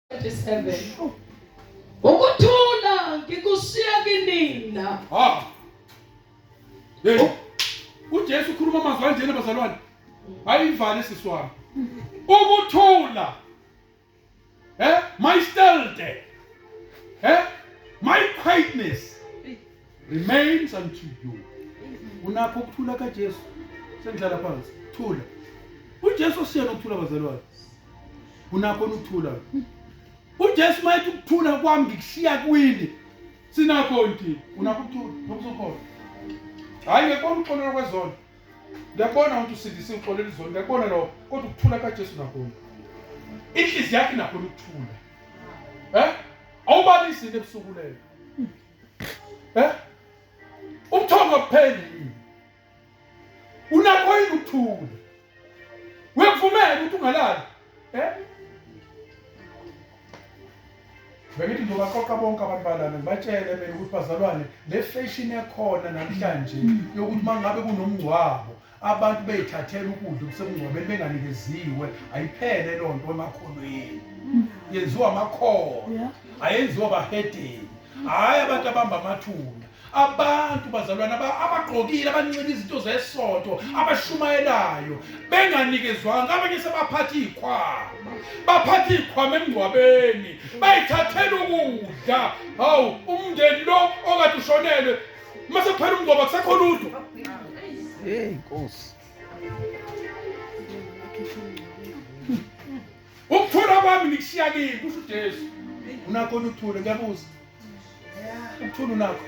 37 ukuthula ngikushiya kinina. Hey, uJesu ukhuluma amazwi anjena bazalwane. Ayivale siswami. Ukuthula. My stealth. My quietness remains unto you. Unakho ukuthula kaJesu. Sengidlala phansi. Thula. uJesu siya nokuthula bazalwane. Unakho ukuthula. uJesu mayithi ukuthula kwami ngikushiya kwini. Sinakho nti. Unakho ukuthula. Nokusokhona. Hayi ngekona uxolelo kwezona. Ngiyabona ukuthi usindise uxolelo izona. Ngiyabona lo kodwa ukuthula kaJesu nakho. Inhliziyo yakhe nakho ukuthula. Awubalisi into ebusuku leyo. Umthongo kupheli. Unakho yini ukuthula? Uyakuvumela ukuthi ungalali. Bengithi ngizobaqoqa bonke abantu balana ngibatshele mina ukuthi bazalwane le fashion ekhona namhlanje yokuthi mangabe kunomngcwabo abantu beyithathela ukudla kusemngcwabeni benganikeziwe ayiphele lo nto emakholweni. Yenziwa amakhono. Ayenziwa abahedeni. Hayi abantu abamba amathuna. Abantu bazalwana abagqokile abancela izinto zesonto abashumayelayo benganikezwanga abanye sebaphatha ikhwama. Baphatha ikhwama emngcwabeni bayithathela ukudla. Hawu umndeni lo okade ushonelwe mase kuphela umngcwabo akusekho lutho. Nkosi. Ukuthula kwami nikushiya kini kusho uJesu. Unakho ukuthula ngiyabuza. Ukuthula unakho.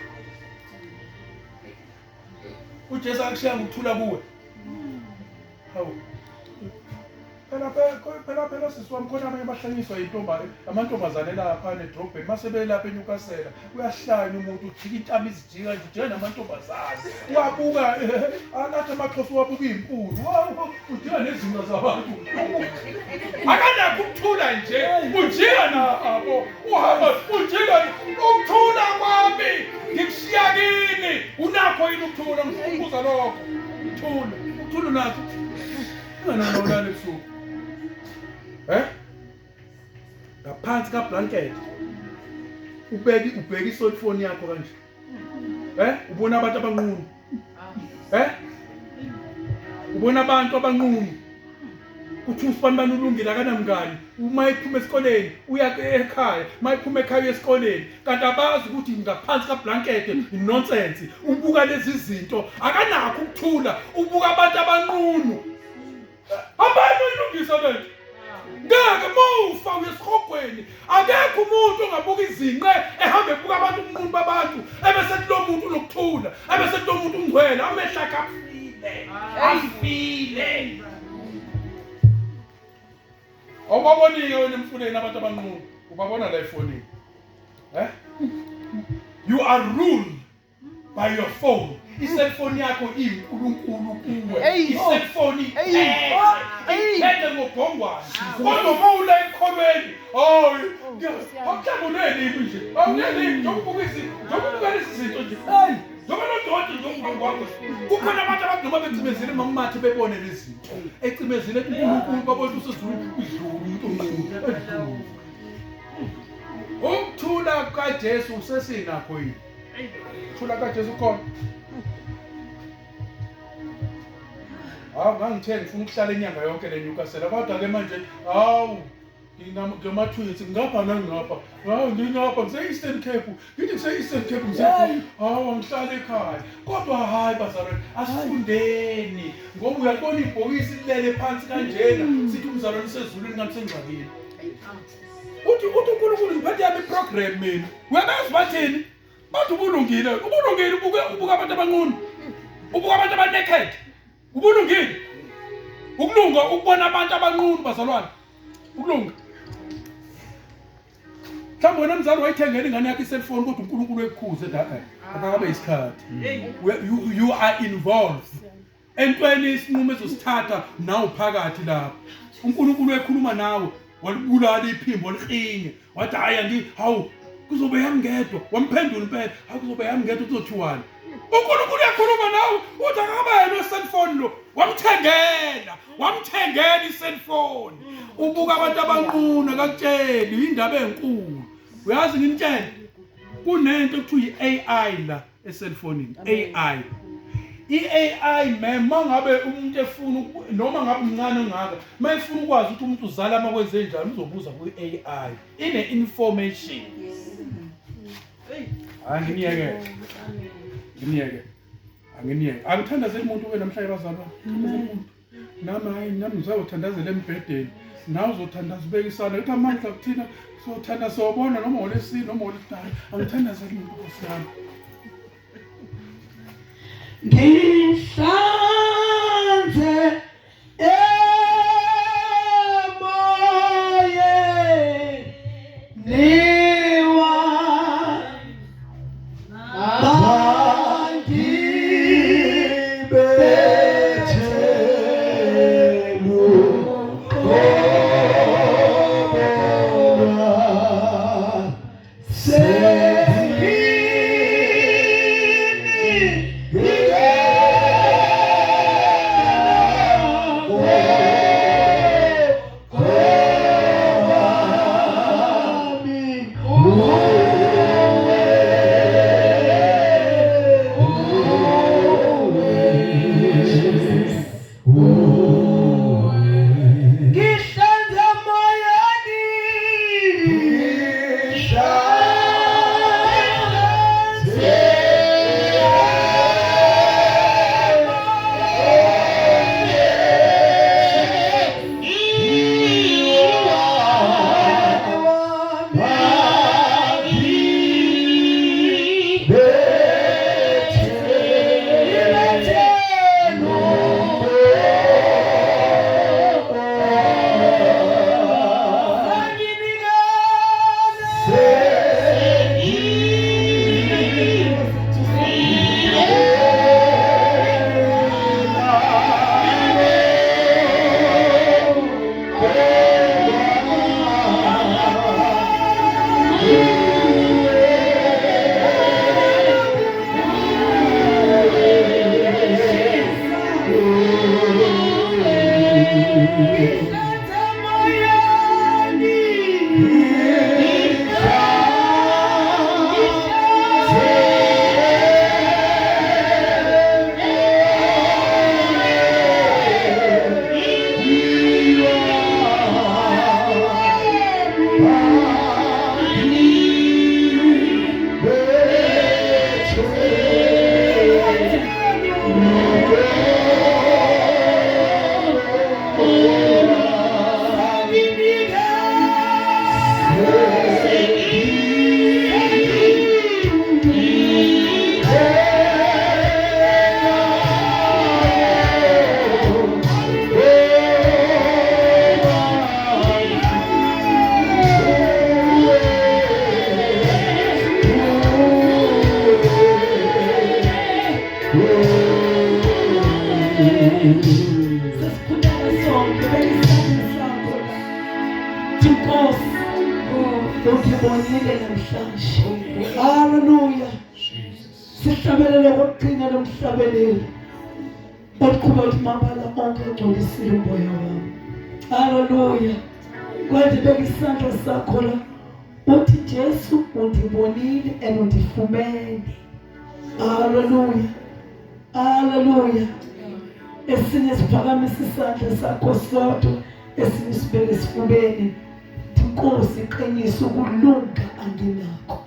uJesu akushiya ukuthula kuwe. Hawu. Phela sisiwami khona abanye bahlanyiswa amantombazane lapha edrobheni mase belapha eNyukasela uyahlanya umuntu ujika intaba izijika nje ujika namantombazane wabuka alathi amaXhosa wabuka izinkulu ujika nezinto zabantu akanakho ukuthula nje ujika nabo uhamba ujika ukuthula kwami ngikushiya kini. Unakho yini ukuthula? Ngibuza lokho. Ukuthula nakho unganolala ebusuku. Ngaphansi ka blanket ubheka iselfoni yakho kanje. Ubona abantu abanqunu. Ubona abantu abanqunu. Uthi usibani ulungile akanamngani. Uma ephuma esikoleni uya ekhaya, mayiphuma ekhaya esikoleni. Kanti abazi ukuthi ngaphansi ka blanket nonsense. Ubuka lezi zinto akanakho ukuthula. Ubuka abantu abanqunu. Abantu ilungisa lento. Ngeke mufa uyesihogweni akekho umuntu ongabuka izinqe ehamba ebuka abantu umnqunu babantu ebese lo muntu unokuthula ebese lo muntu ungcwele amehla afile. Awubabonile wena emfuleni abantu abanqunu ubabona la efonini. You are ruled by your phone. Iselfoni yakho inkulunkulu kuwe. Iselfoni iphethe ngobhongwane. Kodwa mawula ekholweni. Hayi. Awuhlanguleni nje. Awuyeni njokubuka lezi zinto nje. Njoba nodoti njokubuka kwakho. Kukhona abantu abaduma becimezile mamathi bebone lezi zinto. Ecimezile uNkulunkulu babona usezulu idlulu umuntu omkhulu. Ukuthula kaJesu usesinakho yini? Ukuthula kaJesu khona. Ngangithe ngifuna ukuhlala inyanga yonke le Newcastle kodwa ke manje ngamathwitsi ngapha nangapha. Ngingapha ngise-Eastern Cape. Ngithi ngise-Eastern Cape ngihlala ekhaya. Kodwa hayi bazalwane asifundeni ngoba uyabona ibhokisi lilele phansi kanjena sithi umzalwane usezulwini ngathi sengxakile. Uthi uNkulunkulu ngiphethe yami iprogram mina. Uyabazi bathini? Bathi ubulungile ubuka abantu abanqunu. Ubuka abantu abanaked. Ubulungile. Ukulunga ukubona abantu abanqunu bazalwane. Ukulunga. Mhlawumbe wena mzali wayithengela ingane yakhe iselfoni kodwa uNkulunkulu ekukhuze akabe isikhathi. You are involved. Entweni isinqumo ezosithatha nawe phakathi lapha. uNkulunkulu ekhuluma nawe walibulala iphimbo oliqinye. Wathi hayi hawu kuzobe yami ngedwa. Wamphendula impela hawu kuzobe yami ngedwa uzothiwani. uNkulunkulu uyakhuluma nawe uthi akaba yena cellphone lo wamthengela i-cellphone ubuka abantu abanquna kakutsheli indaba enkulu uyazi ngintshela kunento ekuthiwa i-AI la e-cellphone AI i-AI mangabe umuntu efuna noma ngabe umncane ongaka mayefuna ukwazi ukuthi umuntu uzala amakwenze njani uzobuza ku-AI ine-information angiyeke angithandazeli umuntu ke namhlanje bazalwane nami ngizawuthandazela embhedeni nawe uzothandaza ubeka isandla ukuthi amandla kuthina sothanda sobona noma ngolesini noma ngolesihlanu angithandazeli umuntu Nkosi yami Ngisanze emoyeni Hallelujah. Sihlabelele kokuqina lomhlabeleli. Oqhuba umabala onke ogcolisile umoya wami. Hallelujah. Kwenze beka isandla sakho la. Uthi Jesu undibonile undifumene. Hallelujah. Hallelujah. Esinye siphakamisa isandla sakho sodwa, esinye sibeke esifubeni. Nkosi iqinisa ukulunga anginakho.